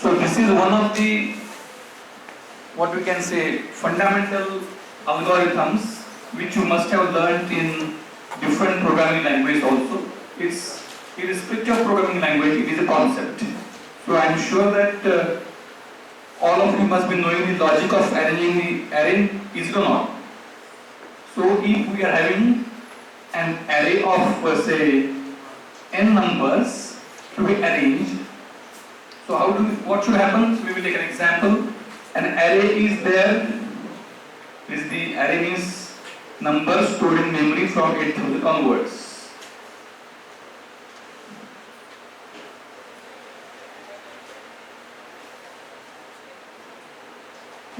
So this is one of the, what we can say, fundamental algorithms which you must have learnt in different programming language also. It's irrespective of programming language, it is a concept. So I am sure that all of you must be knowing the logic of arranging the array, is it or not? So if we are having an array of say n numbers to be arranged, so what should happen? So we will take an example. An array is there. Is the array means numbers stored in memory from 8000 onwards.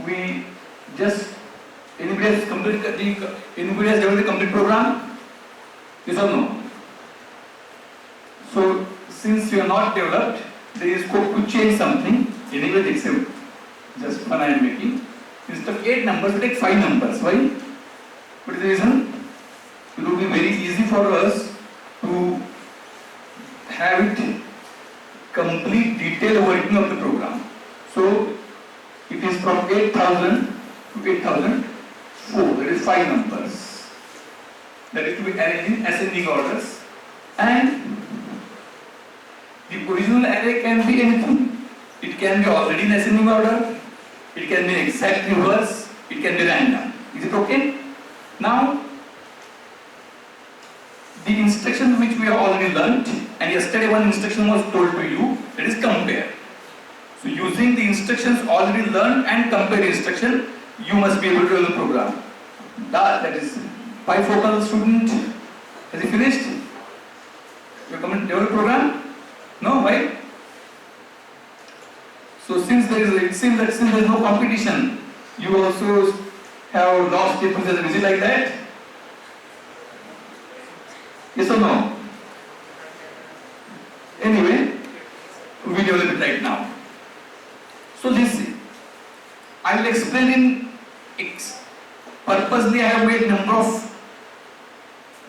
We just anybody has developed the complete program? Yes or no? So since you are not developed, there is scope to change something. Anyway, except just fun I am making. Instead of 8 numbers, we take 5 numbers. Why? What is the reason? It will be very easy for us to have it complete detailed working of the program. So it is from 8000 to 8004. That is 5 numbers. That is to be arranged in ascending orders. And the original array can be anything. It can be already in ascending order. It can be exact reverse. It can be random. Is it okay? Now, the instruction which we have already learnt, and yesterday one instruction was told to you, that is compare. So using the instructions already learned and compare instruction, you must be able to do the program. That is bifocal student. Has he finished? You have developed program? No, why? So since there is no competition, you also have lost it. Is it like that? Yes or no? Anyway, we develop it right now. So this, I will explain in X. Purposely I have made number of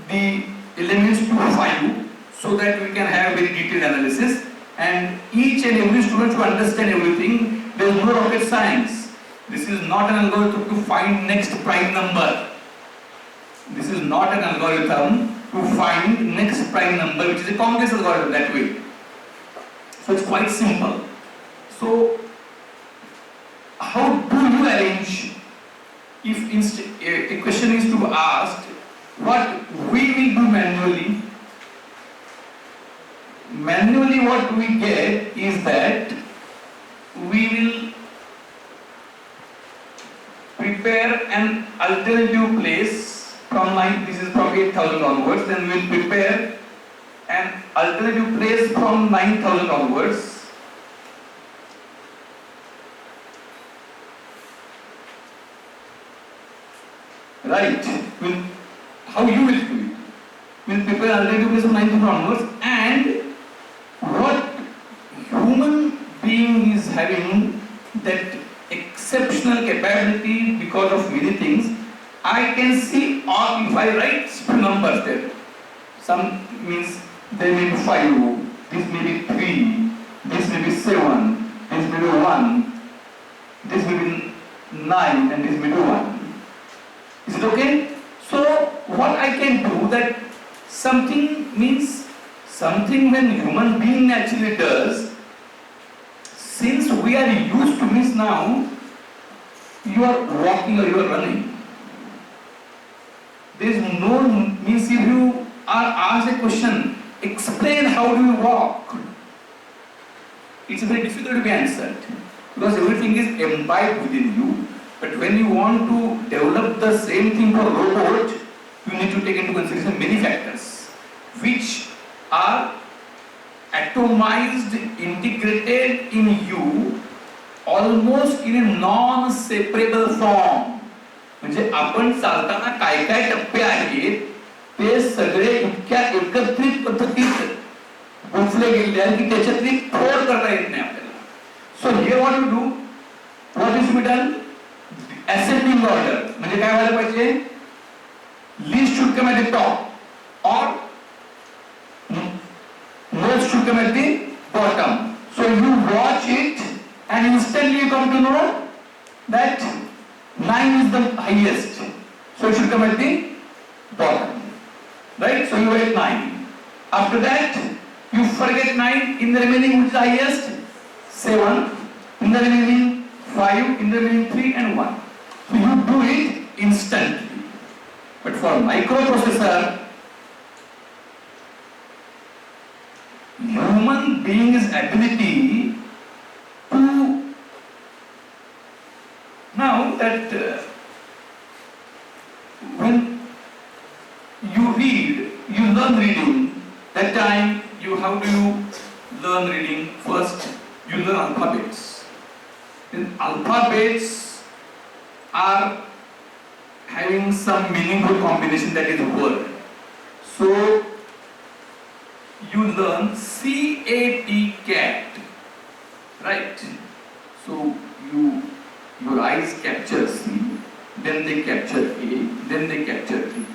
the elements to 5 so that we can have very detailed analysis, and each and every student to understand everything. There is no rocket science. This is not an algorithm to find next prime number. This is not an algorithm to find next prime number, which is a complex algorithm that way. So it's quite simple. So how do you arrange? If a question is to be asked, what we will do manually? Manually what we get is that we will prepare an alternative place from this is from 8000 onwards, then we will prepare an alternative place from 9000 onwards. Right? How you will do it? We will prepare alternative place from 9000 onwards, and what human being is having that exceptional capability because of many things. I can see, or if I write few numbers there, some means there may be 5, this may be 3, this may be 7, this may be 1, this may be 9, and this may be 1. Is it okay? So what I can do, that something means something when human being actually does, since we are used to means now you are walking or you are running. There is no means if you are asked a question, explain how do you walk. It's very difficult to be answered because everything is imbibed within you. But when you want to develop the same thing for robot, you need to take into consideration many factors which are atomized, integrated in you almost in a non-separable form. म्हणजे आपण चालताना काय काय टप्पे आहेत ते सगळे इतक्या एकत्रित पद्धतीत गुंफले गेले आहेत की त्याच्यातली फोड करता येत नाही आपल्याला. So here what you do, what is be done, ascending order. म्हणजे काय व्हायला पाहिजे, least should come at the top or most should come at the bottom. So you watch it want to know that 9 is the highest, so it should come at the bottom, right? So you write 9. After that, you forget 9. In the remaining, which is the highest? 7. In the remaining 5. In the remaining 3 and 1. So you do it instantly. But for microprocessor, human being's ability to, now that when you read, you learn reading. That time, how do you learn reading? First, you learn alphabets. And alphabets are having some meaningful combination, that is word. So you learn CAT, cat, right? So your eyes capture C, then they capture A, then they capture T.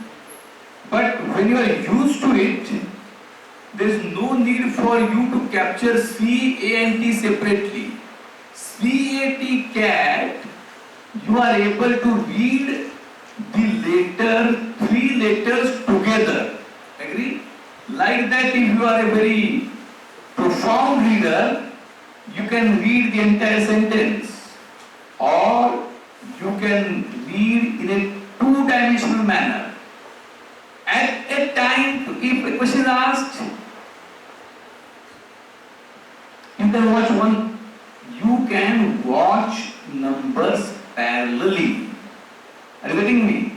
But when you are used to it, there is no need for you to capture C, A and T separately. CAT, cat, you are able to read the 3 letters together. Agree? Like that, if you are a very profound reader, you can read the entire sentence, or you can read in a 2-dimensional manner. At a time, if a question is asked, you can watch one. You can watch numbers parallelly. Are you getting me?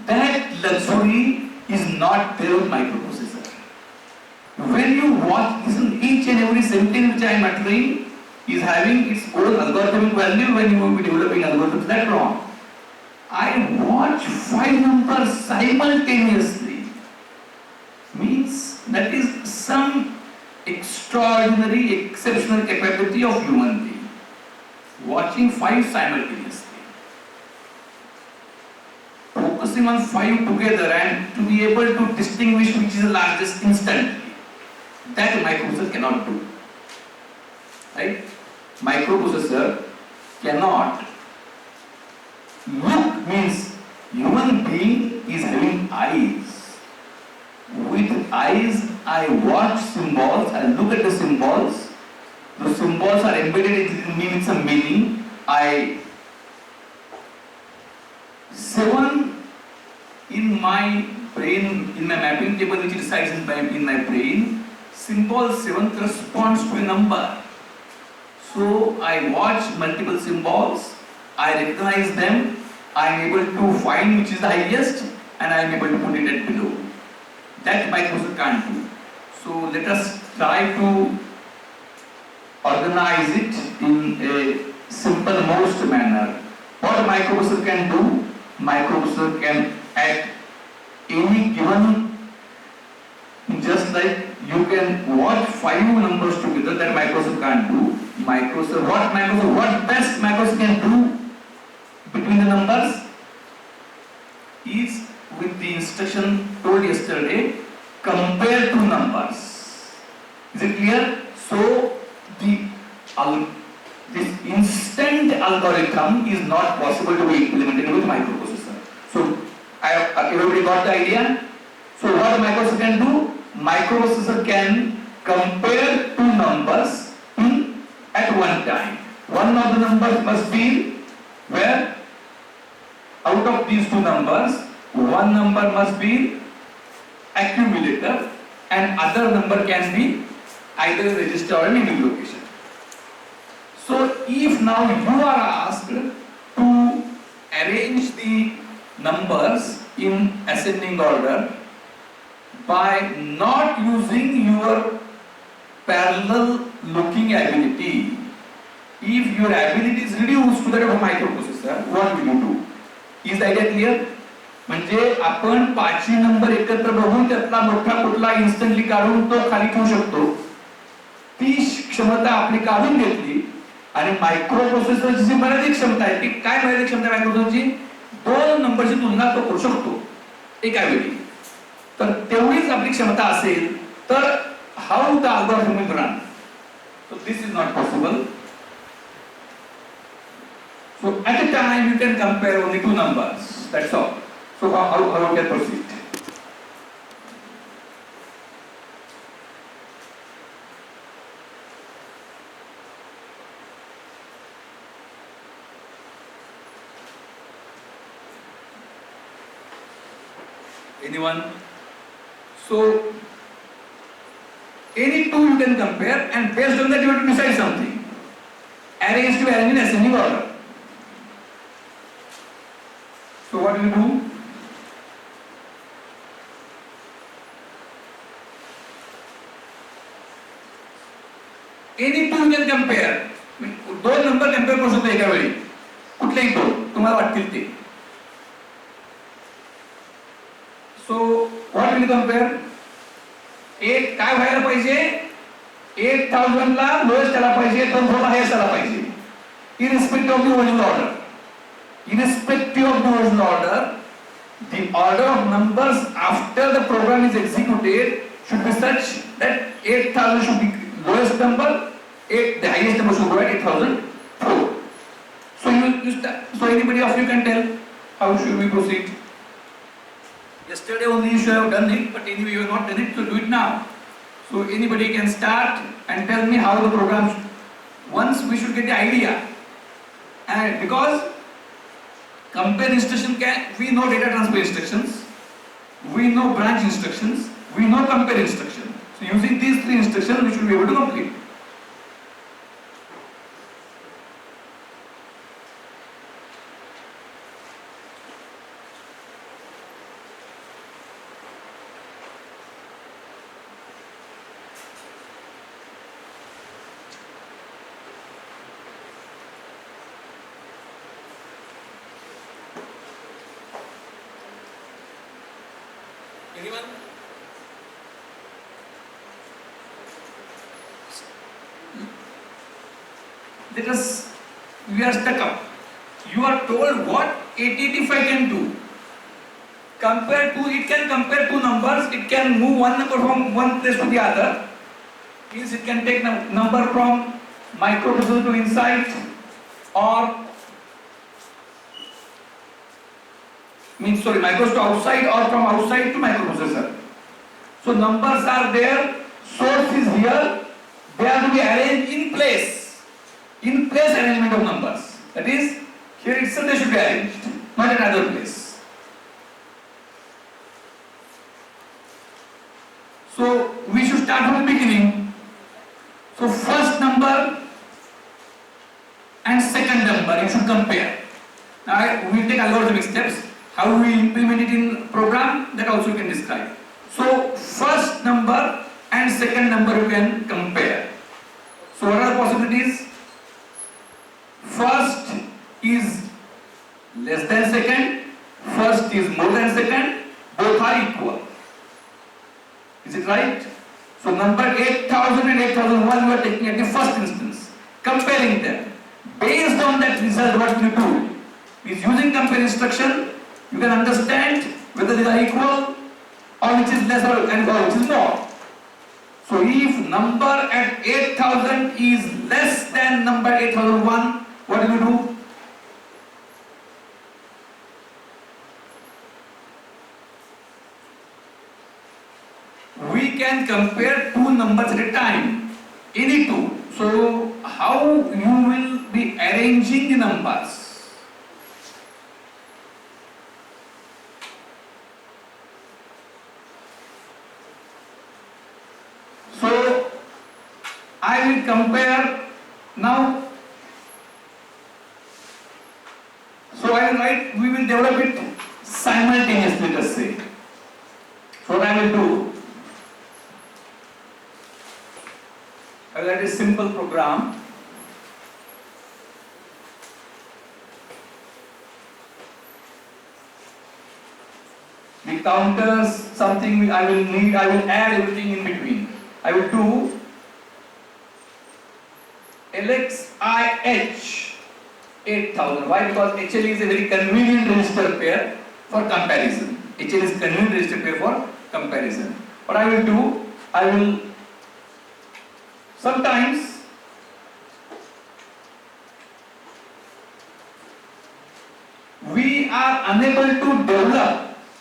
That luxury is not there with microprocessor. When you watch, listen, each and every sentence which I am uttering is having its own algorithmic value. When you will be developing algorithms, that's wrong. I watch 5 numbers simultaneously. Means that is some extraordinary, exceptional capability of human being. Watching 5 simultaneously. Focusing on 5 together and to be able to distinguish which is the largest instantly. That microprocessor cannot do. Right? Microprocessor cannot look, means human being is having eyes. With eyes, I watch symbols, I look at the symbols. The symbols are embedded in me with some meaning. 7 in my brain, in my mapping table which resides in my brain, symbol 7 corresponds to a number. So I watch multiple symbols, I recognize them, I am able to find which is the highest, and I am able to put it at below. That microprocessor can't do. So let us try to organize it in a simple most manner. What a microprocessor can do? Microprocessor can at any given, just like you can watch 5 numbers together, that microprocessor can't do. What best microprocessor can do between the numbers is with the instruction told yesterday, compare 2 numbers. Is it clear? So this instant algorithm is not possible to be implemented with microprocessor. So everybody got the idea? So what microprocessor can do? Microprocessor can compare 2 numbers at one time. One of the numbers must be where out of these 2 numbers, one number must be accumulator and other number can be either register or memory location. So if now you are asked to arrange the numbers in ascending order by not using your parallel looking ability, if your ability is reduced to that of a microprocessor, what will you do? Is the idea clear? म्हणजे आपण 5 number एकत्र बघून त्यातला मोठा कुठला instantly काढून तो खाली ठेवू शकतो. ती क्षमता आपली काढून घेतली आणि मायक्रोप्रोसेसरची जी मर्यादित क्षमता आहे, ती काय मर्यादित क्षमता आहे मायक्रोप्रोसेसरची? 2 नंबरची तुलना तो करू शकतो एका वेळी. तर तेवढीच आपली क्षमता असेल तर how the algorithm will run. So this is not possible. So at a time you can compare only two numbers. That's all. So how you can proceed? Anyone? So any two you can compare, and based on that you have to decide something. Arrange to arrange in ascending order. So what do you do? Any two you can compare. दोन number compare करू शकतो एका वेळी. कुठलेही दोन तुम्हाला वाटतील ते. So what will you compare? एक काय व्हायला पाहिजे? 8000 ला लोएस्ट आला पाहिजे, 2000 ला हायेस्ट आला पाहिजे. Irrespective of the original order. Irrespective of the original order, the order of numbers after the program is executed should be such that 8000 should be lowest number, the highest number should go at 8004. So anybody of you can tell how should we proceed? Yesterday only you should have done it, but anyway you have not done it, so do it now. So anybody can start and tell me how the program once we should get the idea. And because compare instruction we know data transfer instructions, we know branch instructions, we know compare instruction. So using these three instructions we should be able to complete. Anyone? Let us, we are stuck up. You are told what 885 can do. Compare to, it can compare two numbers, it can move one number from one place to the other. Means it can take number from microprocessor to inside, or micros to outside, or from outside to microprocessor. So numbers are there, source is here, they are to be arranged in place arrangement of numbers. That is, here itself they should be arranged, not in another place. So we should start from the beginning. So first number and second number you should compare. Now we will take algorithmic steps. How we implement it in program, that also you can describe. So first number and second number you can compare. So what are the possibilities? First is less than second, first is more than second, both are equal. Is it right? So number 8000 and 8001 you are taking at the first instance, comparing them. Based on that result, what you do is using compare instruction, you can understand whether they are equal or which is less or which is more. So if number at 8000 is less than number 8001, what do you do? We can compare two numbers at a time, any two. So how you will be arranging the numbers? So I will compare now. So I will write, we will develop it simultaneously, let us say. So what I will do, I will write a simple program. The counters, something I will need, I will add everything in between. I will do LXIH 8000. Why? Because HL is a very convenient register pair for comparison. HL is convenient register pair for comparison. What I will do, I will sometimes unable to develop,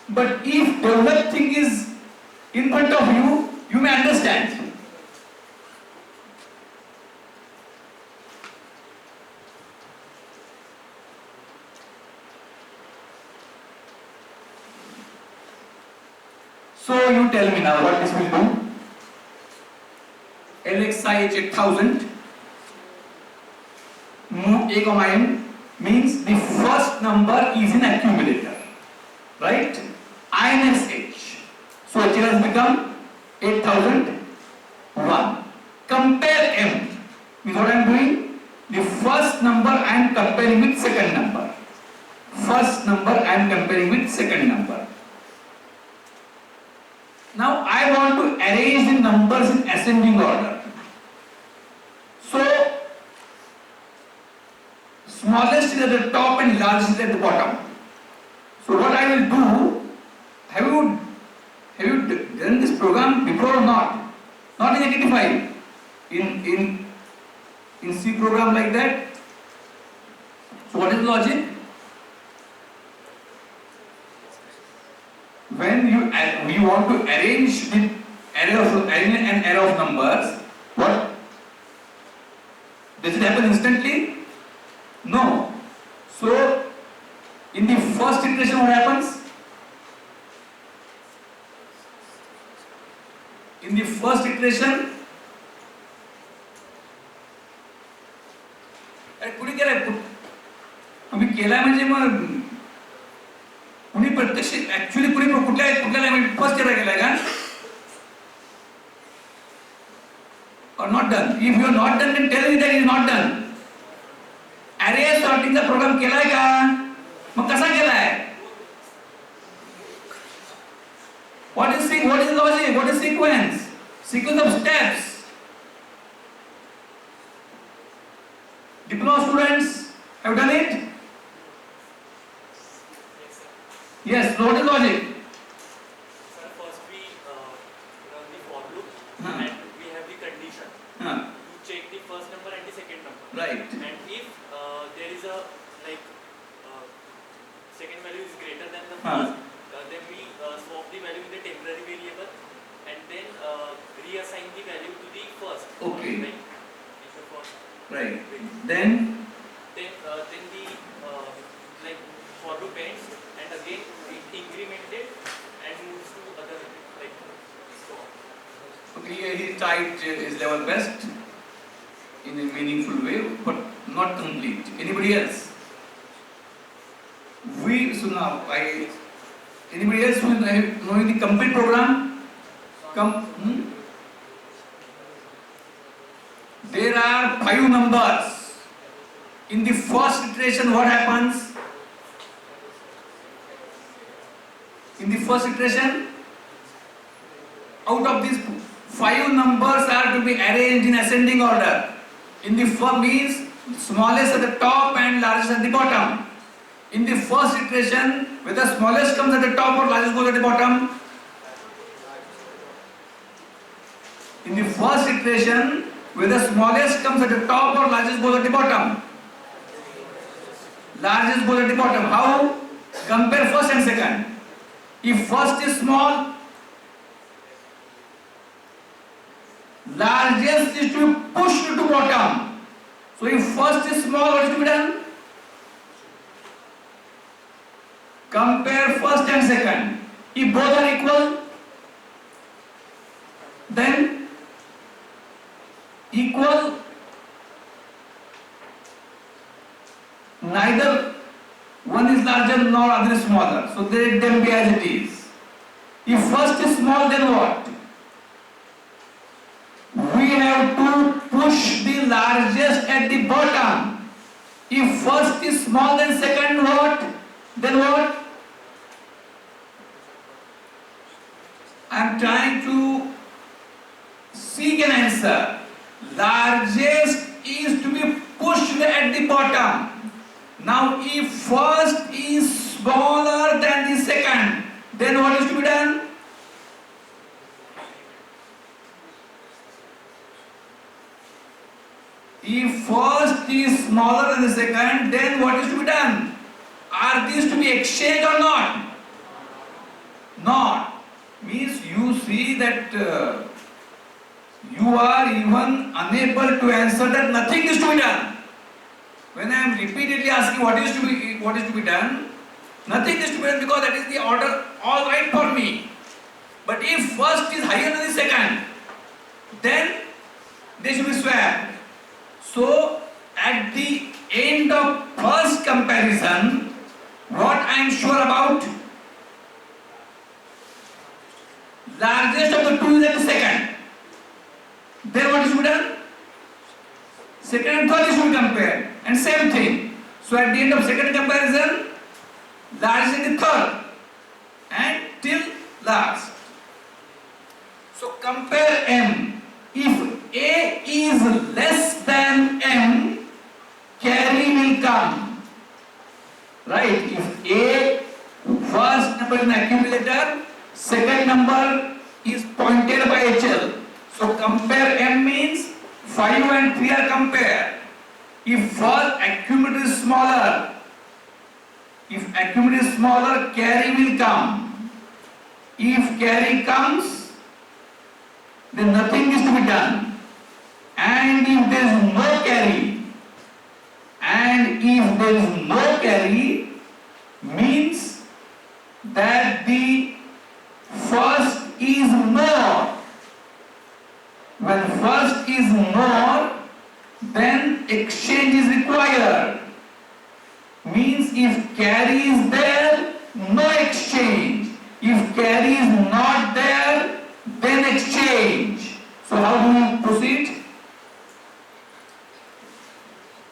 but if developed thing is in front of you, you may understand. So you tell me now what this will do. LXI is 8000. A comma m means the first number is in accumulator, right? INS H. So H has become 8001. Compare m means what I am doing? The first number I am comparing with second number. First number I am comparing with second number. Now I want to arrange the numbers in ascending order. So smallest is at the top and largest is at the bottom. So what I will do, have you done this program before or not? Not in 85. In C program like that. So what is the logic? When you want to arrange the an array of numbers, what? Does it happen instantly? No. So in the first iteration what happens? In the first iteration, कुणी केलाय? तुम्ही केलाय म्हणजे मग कुणी प्रत्यक्ष actually कुणी कुठल्या first year केलाय का? Or not done? If you are not done, then tell me that it is not done. Array sorting चा प्रोग्राम केलाय का? मग कसा केलाय? What is logic? What is sequence? Sequence of steps. Diploma students have done it? Yes. So what is logic? Sir, first we run the for loop and we have the condition. You check the first number and the second number. Right. And if there is a second value is greater than the first, then we swap the value in the temporary variable and then reassign the value to the first. Okay. Like in the first. Right. Then the like for loop ends and again it incremented and moves to other like so on. okay, he tried his level best in a meaningful way, but not complete. Anybody else? Anybody else who is knowing the complete program? There are 5 numbers. In the first iteration, what happens? In the first iteration, out of these 5 numbers are to be arranged in ascending order. In the first means smallest at the top and largest at the bottom. In the first iteration, whether smallest comes at the top or largest goes at the bottom. In the first iteration, whether smallest comes at the top or largest goes at the bottom. Largest goes at the bottom. How? Compare first and second. If first is small, largest is to be pushed to bottom. So if first is small, what is to be done? Compare first and second. If both are equal, then equal, neither one is larger nor other is smaller. So let them be as it is. If first is small, then what? We have to push the largest at the bottom. If first is small, then second what? Then what? I am trying to seek an answer. Largest is to be pushed at the bottom. Now if first is smaller than the second, then what is to be done? If first is smaller than the second, then what is to be done? I are these to be exchanged or not? Not. Means you see that you are even unable to answer that nothing is to be done. When I am repeatedly asking what is to be done, nothing is to be done because that is the order all right for me. But if first is higher than the second, then they should be swapped. So at the end of first comparison, what I am sure about? Largest of the two is at the second. Then what is to be done? Second and third is to be compared. And same thing. So at the end of second comparison, largest is the third. And till last. So compare M. If A is less than M, carry will come. Right? If A, first number is an accumulator, second number is pointed by HL. So compare M means 5 and 3 are compared. If first accumulator is smaller, carry will come. If carry comes, then nothing is to be done. And if there is no carry, means that the first is more. When first is more, then exchange is required. Means if carry is there, no exchange. If carry is not there, then exchange. So how do we proceed?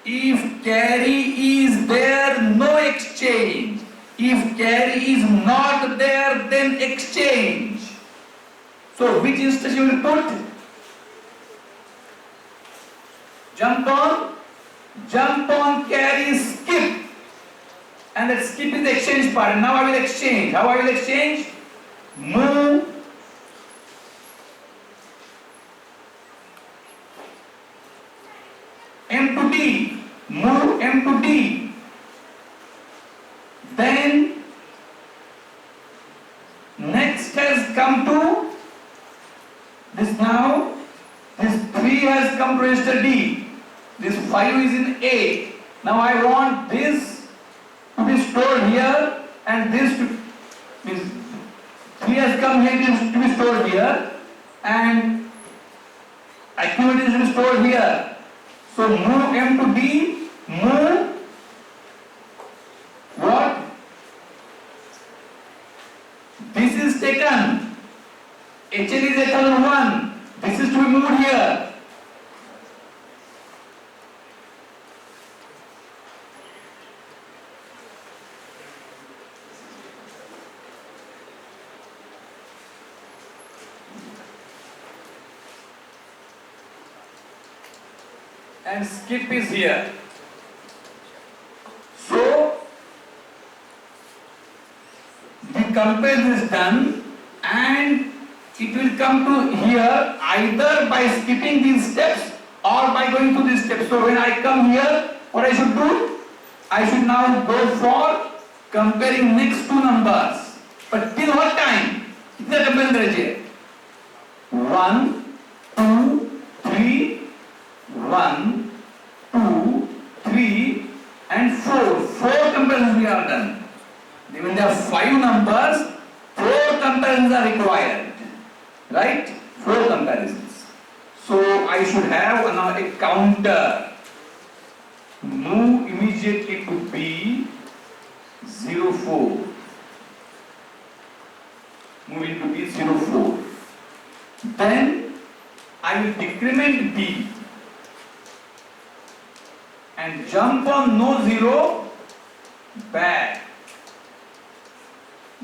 If carry is there, no exchange. If carry is not there, then exchange. So which instruction you will put? Jump on, carry, skip. And that skip is the exchange part. Now I will exchange. How I will exchange? Move M to D. Move M to D. Then next has come to this now. This 3 has come to register D. This 5 is in A. Now I want this to be stored here and this to means 3 has come here to be stored here and accumulated is to be stored here. So move M to D, move what? This is taken. HL is 8001. This is to be moved here. And skip is here. So the comparison is done and it will come to here either by skipping these steps or by going through these steps. So when I come here, what I should do? I should now go for comparing next two numbers. But till what time? कितना compare करेंगे? 1, 2, 3, 1, 2, 3 and 4. 4 comparisons we are done. When there are 5 numbers, 4 comparisons are required. Right? 4 comparisons. So I should have now a counter. Move immediately to B 04. Move into B 04. Then I will decrement B and jump on no 0 back.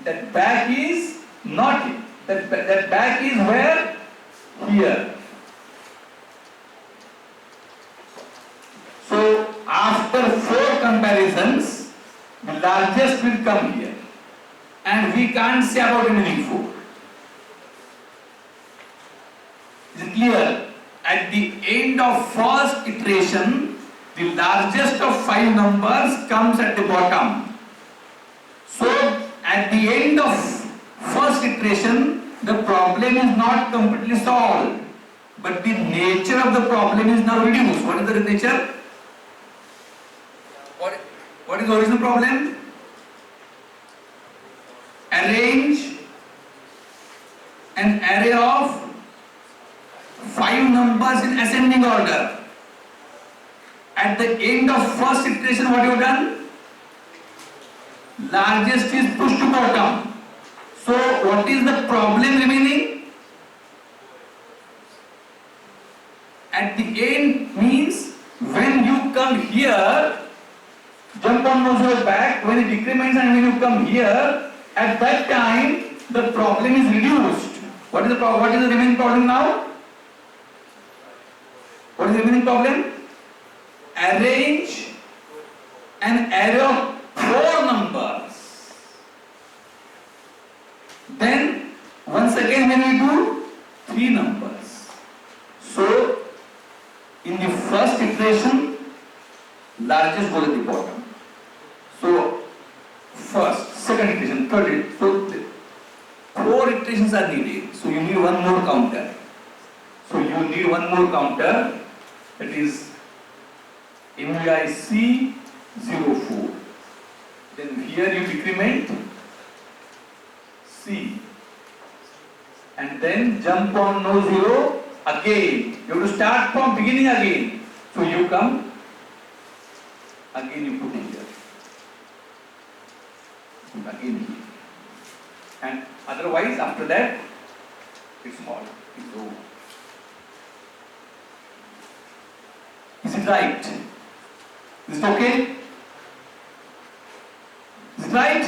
That back is not that back is where? Here. So after 4 comparisons, the largest will come here. And we can't say about anything 4. Is it clear? At the end of first iteration, the largest of 5 numbers comes at the bottom. So at the end of first iteration, the problem is not completely solved, but the nature of the problem is now reduced. What is the nature? What is the original problem? Arrange an array of 5 numbers in ascending order. At the end of first iteration, what you have done? Largest is pushed to bottom. So what is the problem remaining? At the end means when you come here, jump on no zero back, when it decrements and when you come here, at that time the problem is reduced. What is the remaining problem now? What is the remaining problem? Arrange an array of 4 numbers. Then once again when we do 3 numbers. So in the first iteration, largest goes at the bottom. So first, second iteration, third iteration. So 4 iterations are needed. So you need one more counter. That is MVIC 04. Then here you decrement C. And then jump on no zero again. You have to start from beginning again. So you come, again you put it here. Again here. And otherwise after that, it's small. It's over. Is it right? Is it okay? Is it right?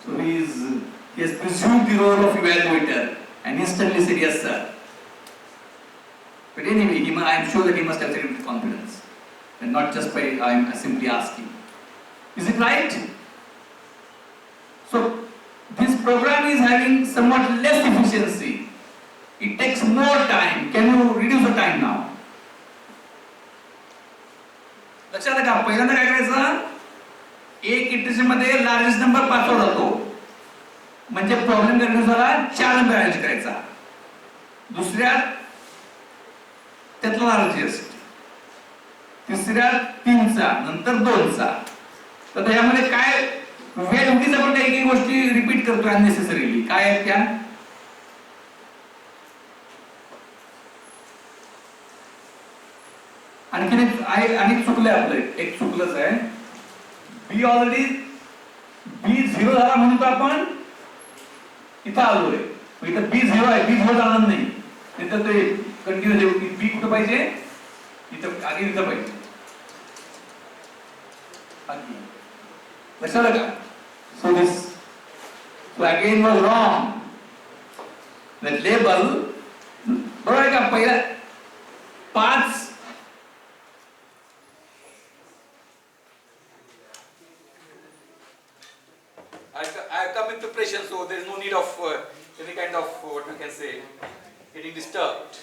So he has presumed the role of evaluator and instantly said yes sir. But anyway, I am sure that he must have said it with confidence and not just by I am simply asking. Is it right? So this program is having somewhat less efficiency. It takes more time. Can you reduce the time now? लक्षात आहे का? पहिल्यांदा काय करायचं? एक iteration मध्ये largest number पाठवला जातो. म्हणजे प्रॉब्लेम करण्यानुसार 4 नंबर अरेंज करायचा. दुसऱ्यात त्यातला लार्जेस्ट. तिसऱ्यात 3 चा, नंतर 2 चा. तर यामध्ये काय वेळ उगीच आपण काही गोष्टी रिपीट करतोय अननेसेसरीली. काय आहेत त्या? आणि चुकलंय आपलं एक चुकलंच आहे. बी ऑलरेडी B0 झाला म्हणून आपण इथं आलोय. इथं B0 आहे, B0 जाणार नाही. इथं ते कंटिन्यू बी कुठं पाहिजे? इथं आधी इथं पाहिजे. लक्षात आलं का? So this again was wrong. That label बरोबर आहे का? पहिला 5 I come with preparation, so there is no need of any kind of what we can say getting disturbed.